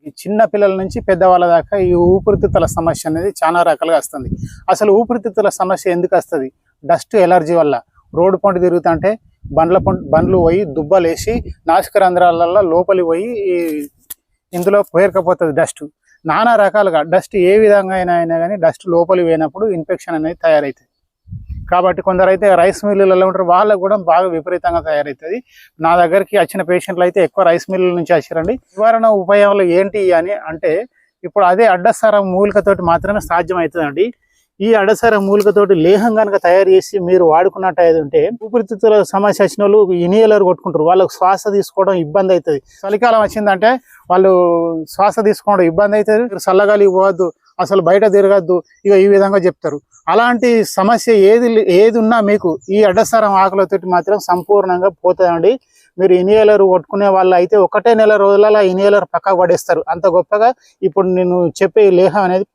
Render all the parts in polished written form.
ఈ చిన్న పిల్లల నుంచి పెద్దవాళ్ళ దాకా ఈ ఊపిరితిత్తుల సమస్య అనేది చాలా రకాలుగా వస్తుంది. అసలు ఊపిరితిత్తుల సమస్య ఎందుకు వస్తుంది? డస్ట్ ఎలర్జీ వల్ల. రోడ్డు పంట తిరుగుతుంటే బండ్లు పోయి దుబ్బలేసి నాసిక రంధ్రాలలో లోపలి పోయి ఇందులో పేరుకపోతుంది డస్ట్. నానా రకాలుగా డస్ట్ ఏ విధంగా అయినా కానీ డస్ట్ లోపలి పోయినప్పుడు ఇన్ఫెక్షన్ అనేది తయారవుతుంది. కాబట్టి కొందరైతే రైస్ మిల్లులలో ఉంటారు, వాళ్ళకు కూడా బాగా విపరీతంగా తయారవుతుంది. నా దగ్గరికి వచ్చిన పేషెంట్లు అయితే ఎక్కువ రైస్ మిల్లుల నుంచి వచ్చారండి. నివారణ ఉపాయాలు ఏంటి అని అంటే, ఇప్పుడు అదే అడ్డసార మూలికతోటి మాత్రమే సాధ్యమవుతుందండి. ఈ అడ్డసార మూలికతోటి లేహం కనుక తయారు చేసి మీరు వాడుకున్నట్టు ఉంటే ఊపిరితిత్తుల సమస్య వచ్చిన వాళ్ళు ఇనిహేలర్ కొట్టుకుంటారు. వాళ్ళకు శ్వాస తీసుకోవడం ఇబ్బంది అవుతుంది. చలికాలం వచ్చిందంటే వాళ్ళు శ్వాస తీసుకోవడం ఇబ్బంది అవుతుంది. చల్లగాలి పోవద్దు, అసలు బయట తిరగద్దు, ఇక ఈ విధంగా చెప్తారు. అలాంటి సమస్య ఏది ఉన్నా మీకు ఈ అడ్డసారం ఆకులతోటి మాత్రం సంపూర్ణంగా పోతుందండి. మీరు ఇనిహేలర్ కొట్టుకునే వాళ్ళు అయితే ఒకటే నెల రోజులలో ఇనిహేలర్ పక్కకు పడేస్తారు. అంత గొప్పగా ఇప్పుడు నేను చెప్పే లేహం అనేది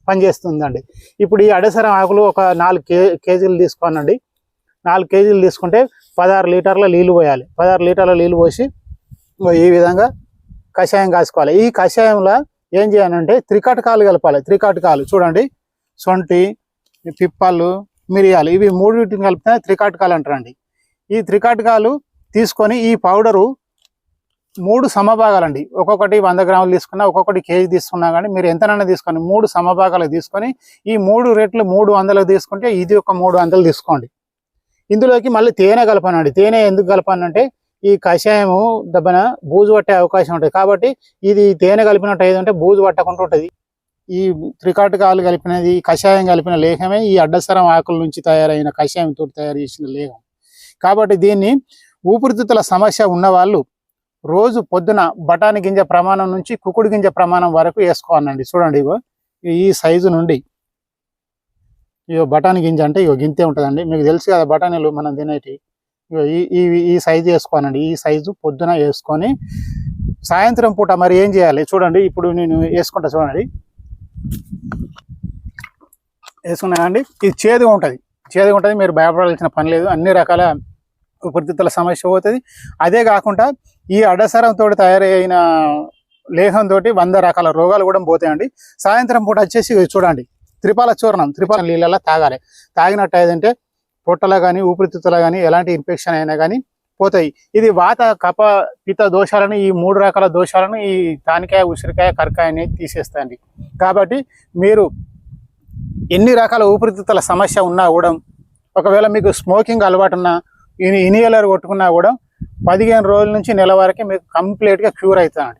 పనిచేస్తుందండి. ఇప్పుడు ఈ అడ్డసారం ఆకులు ఒక 4 కేజీలు తీసుకోనండి. 4 కేజీలు తీసుకుంటే 16 లీటర్ల నీళ్ళు పోయాలి. 16 లీటర్ల నీళ్ళు పోసి ఈ విధంగా కషాయం కాసుకోవాలి. ఈ కషాయంలో ఏం చేయాలంటే త్రికటకాలు కలపాలి. త్రికటకాలు చూడండి, సొంటి, పిప్పలు, మిరియాలు, ఇవి మూడింటిని కలిపితే త్రికటకాలు అంటారండి. ఈ త్రికటకాలు తీసుకొని ఈ పౌడరు 3 సమభాగాలండి. ఒక్కొక్కటి 100 గ్రాములు తీసుకున్నా, ఒక్కొక్కటి కేజీ తీసుకున్నా కానీ మీరు ఎంతనైనా తీసుకొని 3 సమభాగాలు తీసుకొని ఈ 3 రెట్లు 300 తీసుకుంటే ఇది ఒక 300 తీసుకోండి. ఇందులోకి మళ్ళీ తేనె కలపనండి. తేనె ఎందుకు కలపనంటే ఈ కషాయము దెబ్బన బూజు పట్టే అవకాశం ఉంటుంది. కాబట్టి ఇది తేనె కలిపినట్టు ఏదంటే బూజు పట్టకుండా ఉంటుంది. ఈ త్రికటకాలు కలిపినది, ఈ కషాయం కలిపిన లేహమే ఈ అడ్డసరం ఆకుల నుంచి తయారైన కషాయంతో తయారు చేసిన లేహం. కాబట్టి దీన్ని ఊపిరితిత్తుల సమస్య ఉన్నవాళ్ళు రోజు పొద్దున బఠానీ గింజ ప్రమాణం నుంచి కుకుడు గింజ ప్రమాణం వరకు వేసుకోవాలండి. చూడండి, ఇగో ఈ సైజు నుండి ఇగో బఠానీ గింజ అంటే ఇగో గింతే ఉంటుందండి. మీకు తెలుసు కదా బఠానీలు మనం తినేటి. ఈ సైజు వేసుకోనండి. ఈ సైజు పొద్దున వేసుకొని సాయంత్రం పూట మరి ఏం చేయాలి చూడండి. ఇప్పుడు నేను వేసుకుంటా చూడండి, వేసుకున్నానండి. ఇది చేదుగా ఉంటుంది. మీరు భయపడాల్సిన పని లేదు. అన్ని రకాల ఊపిరితిత్తుల సమస్య పోతుంది. అదే కాకుండా ఈ అడ్డసారంతో తయారైన లేహంతో 100 రకాల రోగాలు కూడా పోతాయండి. సాయంత్రం పూట వచ్చేసి చూడండి, త్రిపాల చూర్ణం నీళ్ళలో తాగాలి. తాగినట్టు ఏదంటే పొట్టలో కానీ ఊపిరితిత్తులో కానీ ఎలాంటి ఇన్ఫెక్షన్ అయినా కానీ పోతాయి. ఇది వాత, కప, పిత దోషాలను, ఈ 3 రకాల దోషాలను ఈ తానికాయ, ఉసిరికాయ, కరకాయ అనేది తీసేస్తాయండి. కాబట్టి మీరు ఎన్ని రకాల ఊపిరితిత్తుల సమస్య ఉన్నా కూడా, ఒకవేళ మీకు స్మోకింగ్ అలవాటు ఉన్నా, ఇనిహేలర్ కొట్టుకున్నా కూడా 15 రోజుల నుంచి నెల వరకే మీకు కంప్లీట్గా క్యూర్ అవుతుందండి.